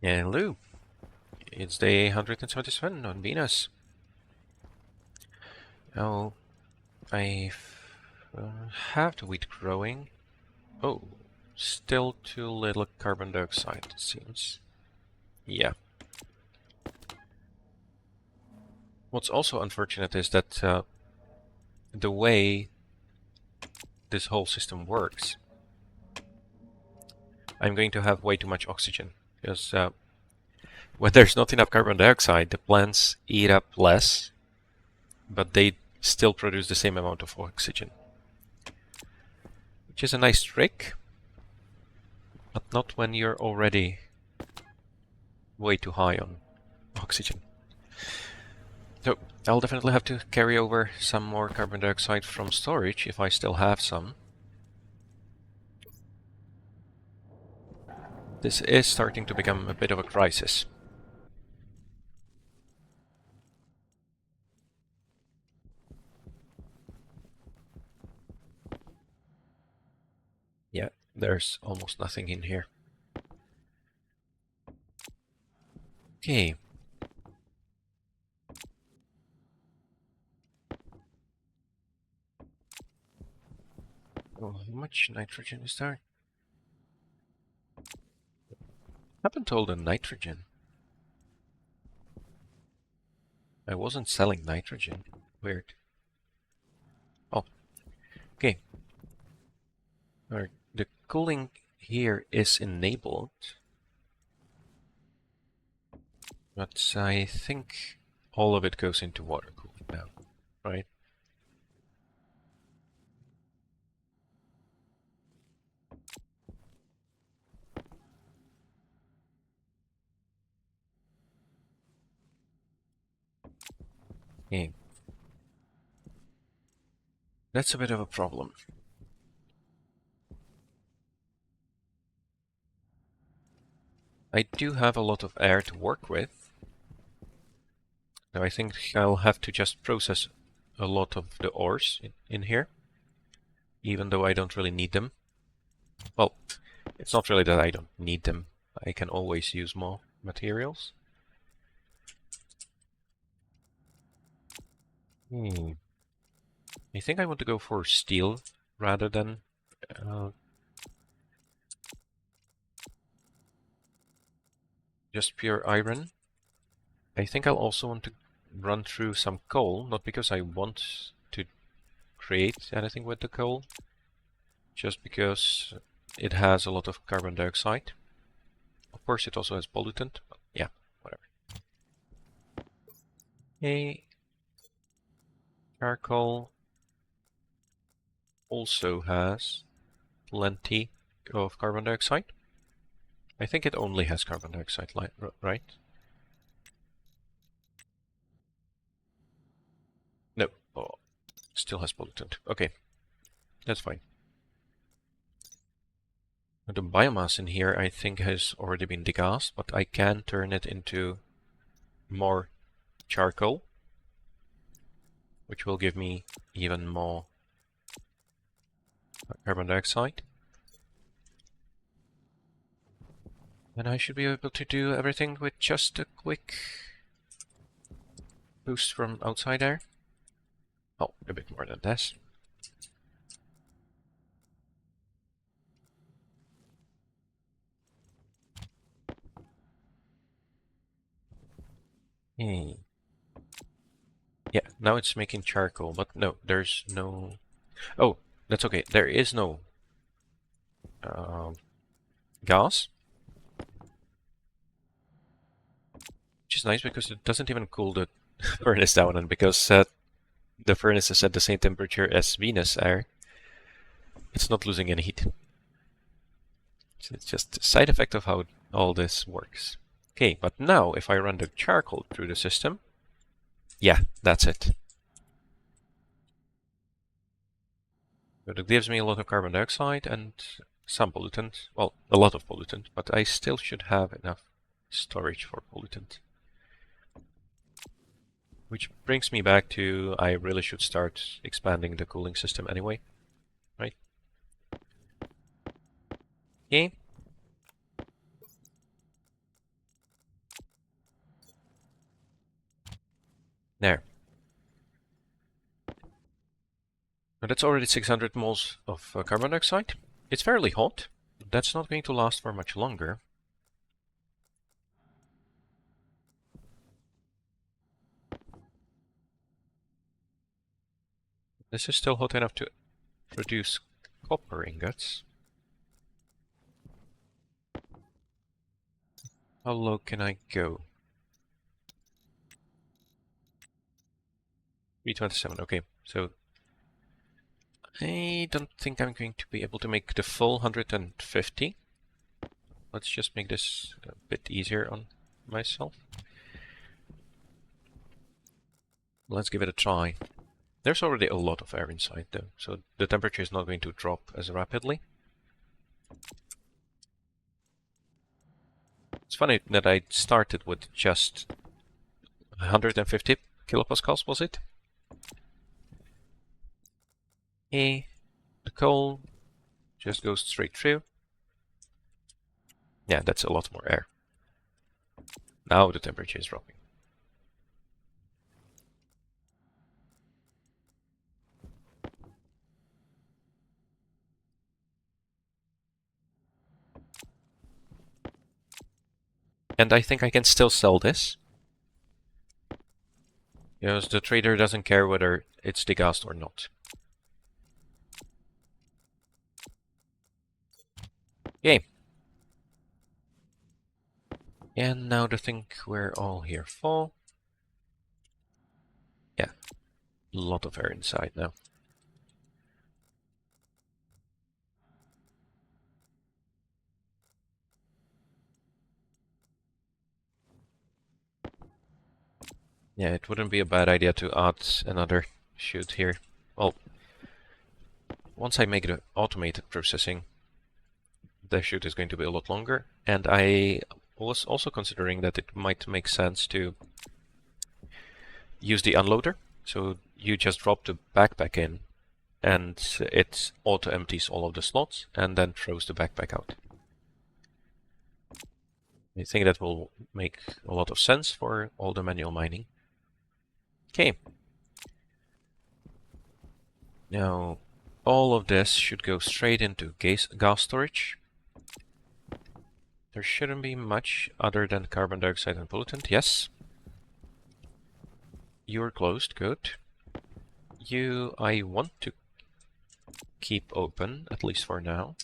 Hello, it's day 177 on Venus. Oh, I have the wheat growing. Oh, still too little carbon dioxide, it seems. Yeah. What's also unfortunate is that the way this whole system works, I'm going to have way too much oxygen. Because when there's not enough carbon dioxide, the plants eat up less, but they still produce the same amount of oxygen. Which is a nice trick, but not when you're already way too high on oxygen. So I'll definitely have to carry over some more carbon dioxide from storage if I still have some. This is starting to become a bit of a crisis. Yeah, there's almost nothing in here. Okay. Oh, how much nitrogen is there? I haven't told the nitrogen. I wasn't selling nitrogen. Weird. Oh, okay. Alright, the cooling here is enabled. But I think all of it goes into water cooling now, right? Okay. That's a bit of a problem. I do have a lot of air to work with. Now I think I'll have to just process a lot of the ores in here, even though I don't really need them. Well, it's not really that I don't need them. I can always use more materials. I think I want to go for steel rather than just pure iron. I think I'll also want to run through some coal, not because I want to create anything with the coal, just because it has a lot of carbon dioxide. Of course, it also has pollutant, but yeah, whatever. Okay. Charcoal also has plenty of carbon dioxide. I think it only has carbon dioxide, right? No, oh, still has pollutant. Okay, that's fine. The biomass in here I think has already been degassed, but I can turn it into more charcoal, which will give me even more carbon dioxide. And I should be able to do everything with just a quick boost from outside air. Oh, a bit more than this. Hey. Yeah, now it's making charcoal, but no, there's no... Oh, that's okay. There is no gas. Which is nice because it doesn't even cool the furnace down, and because the furnace is at the same temperature as Venus air, it's not losing any heat. So it's just a side effect of how all this works. Okay, but now if I run the charcoal through the system, yeah, that's it. But it gives me a lot of carbon dioxide and some pollutant. Well, a lot of pollutant, but I still should have enough storage for pollutant. Which brings me back to I really should start expanding the cooling system anyway, right? Okay. That's already 600 moles of carbon dioxide. It's fairly hot. That's not going to last for much longer. This is still hot enough to produce copper ingots. How low can I go? 327, okay. So I don't think I'm going to be able to make the full 150. Let's just make this a bit easier on myself. Let's give it a try. There's already a lot of air inside though, so the temperature is not going to drop as rapidly. It's funny that I started with just 150 kilopascals, was it? The coal just goes straight through. Yeah, that's a lot more air. Now the temperature is dropping. And I think I can still sell this. Because the trader doesn't care whether it's degassed or not. Yay. And now to think we're all here full. Yeah, a lot of air inside now. Yeah, it wouldn't be a bad idea to add another chute here. Well, once I make the automated processing, the chute is going to be a lot longer. And I was also considering that it might make sense to use the unloader. So you just drop the backpack in and it auto empties all of the slots and then throws the backpack out. I think that will make a lot of sense for all the manual mining. Okay. Now, all of this should go straight into gas storage. There shouldn't be much other than carbon dioxide and pollutant. Yes. You're closed. Good. You, I want to keep open, at least for now.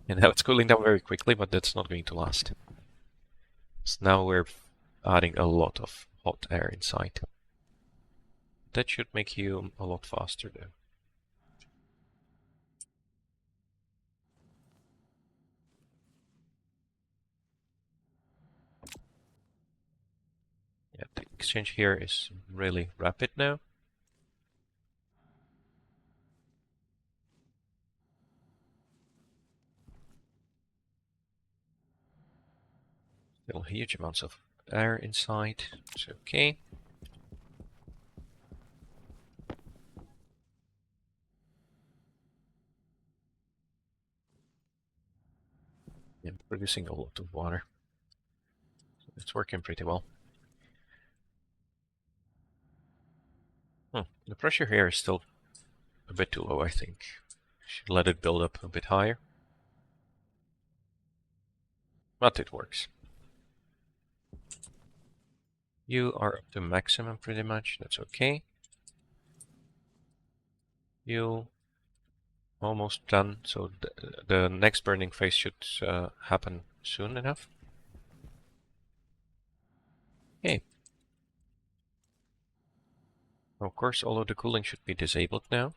And now it's cooling down very quickly, but that's not going to last. So now we're adding a lot of hot air inside. That should make you a lot faster though. Yeah, the exchange here is really rapid now. Still huge amounts of air inside. It's okay. I'm producing a lot of water. So it's working pretty well. The pressure here is still a bit too low, I think. Should let it build up a bit higher. But it works. You are up to maximum pretty much. That's okay. You almost done. So the next burning phase should happen soon enough. Okay. Of course, all of the cooling should be disabled now.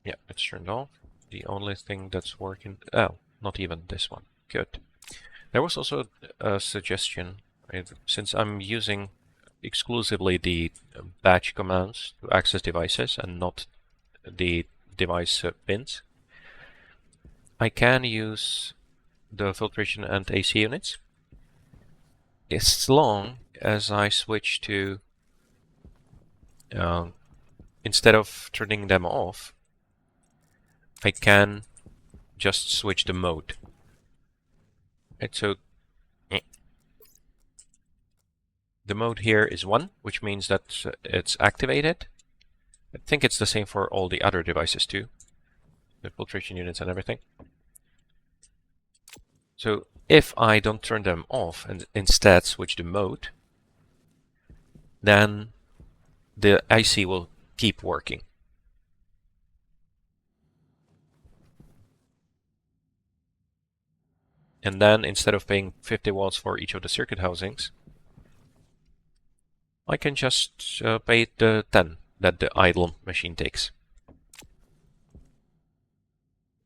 Yeah, it's turned off. The only thing that's working... Oh, not even this one. Good. There was also a suggestion, since I'm using exclusively the batch commands to access devices and not the device pins, I can use the filtration and AC units as long as I switch to, instead of turning them off, I can just switch the mode. And so The mode here is 1, which means that it's activated. I think it's the same for all the other devices too, the filtration units and everything. So if I don't turn them off and instead switch the mode, then the IC will keep working. And then instead of paying 50 watts for each of the circuit housings, I can just pay the 10 that the idle machine takes.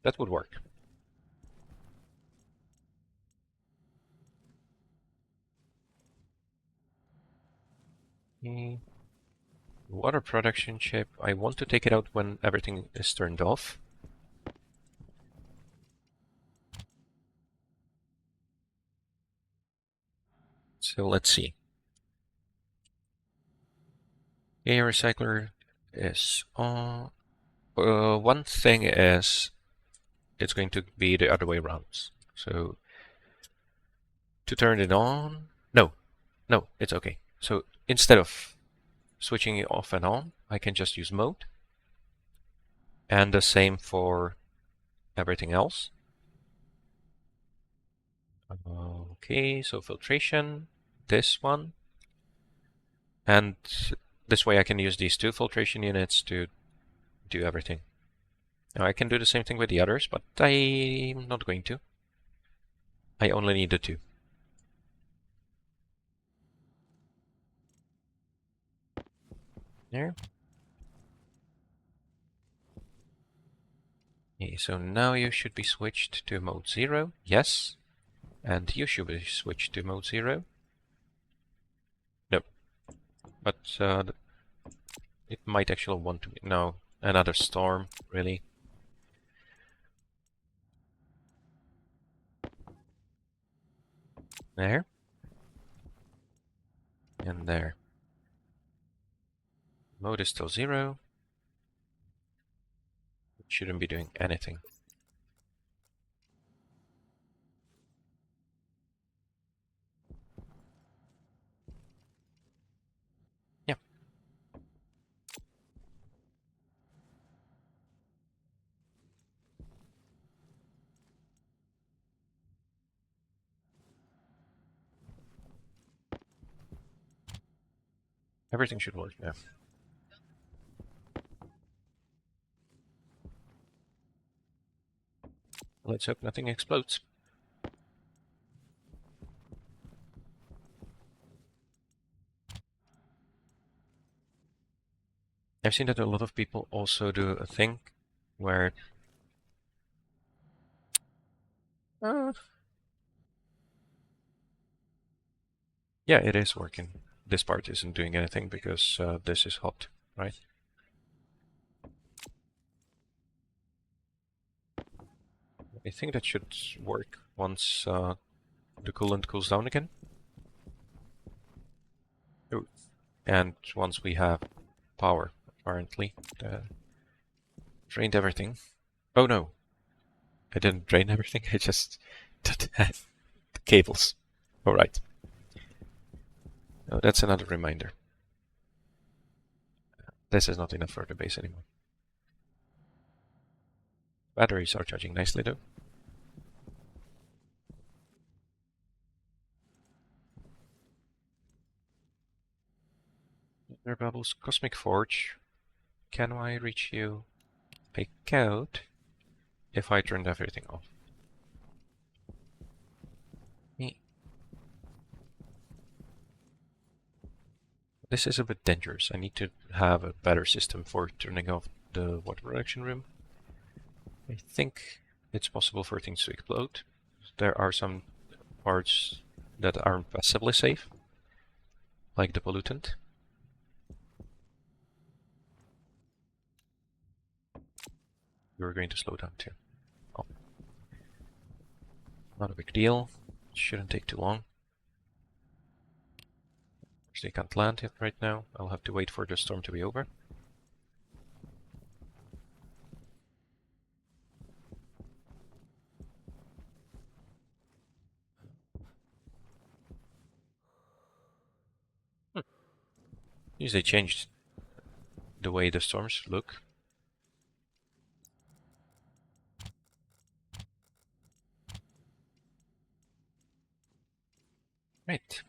That would work. The water production chip, I want to take it out when everything is turned off. So let's see. Air recycler is on. One thing is it's going to be the other way around. So to turn it on, no, it's okay. So instead of switching it off and on, I can just use mode. And the same for everything else. Okay, so filtration, this one. And this way I can use these 2 filtration units to do everything. Now I can do the same thing with the others, but I'm not going to. I only need the 2. There. Okay, so now you should be switched to mode 0. Yes. And you should be switched to mode 0. No. But it might actually want to be. No. Another storm, really. There. And there. Mode is still 0. It shouldn't be doing anything. Yeah. Everything should work now. Let's hope nothing explodes. I've seen that a lot of people also do a thing where yeah, it is working. This part isn't doing anything because this is hot, right? I think that should work once the coolant cools down again. Ooh. And once we have power, apparently. Drained everything. Oh no, I didn't drain everything, I just did the cables. Alright. Oh, that's another reminder. This is not enough for the base anymore. Batteries are charging nicely though. Air bubbles, Cosmic Forge. Can I reach you? Pick out if I turned everything off. This is a bit dangerous. I need to have a better system for turning off the water production room. I think it's possible for things to explode. There are some parts that aren't passively safe, like the pollutant. You're going to slow down too. Oh. Not a big deal. Shouldn't take too long. Actually, can't land it right now. I'll have to wait for the storm to be over. Yes, they changed the way the storms look. Right.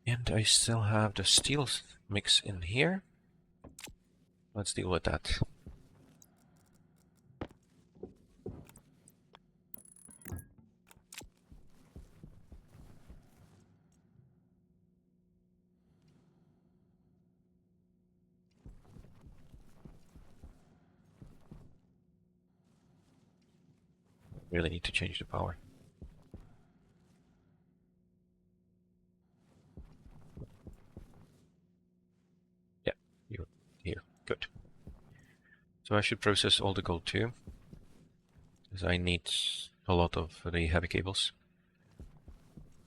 And I still have the steel mix in here. Let's deal with that. Really need to change the power. Yeah, you're here. Good. So I should process all the gold too, because I need a lot of the heavy cables.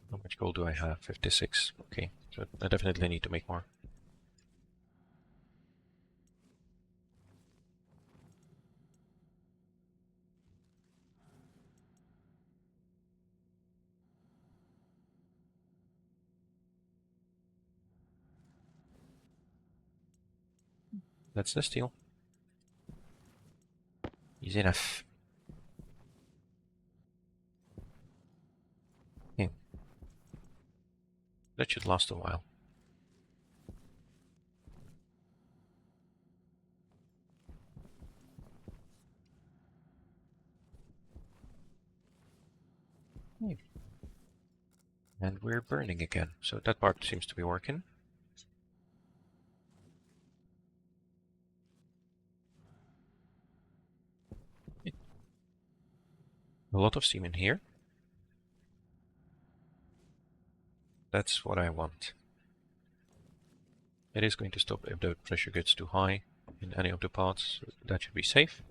How much gold do I have? 56. Okay, so I definitely need to make more. That's the steel. Easy enough. Okay. That should last a while. Okay. And we're burning again, so that part seems to be working. A lot of steam in here. That's what I want. It is going to stop if the pressure gets too high in any of the pods. That should be safe.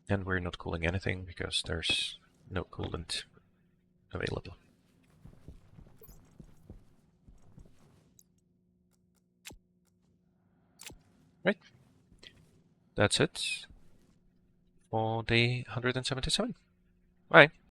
And we're not cooling anything because there's no coolant available. Right. That's it for day 177. Bye.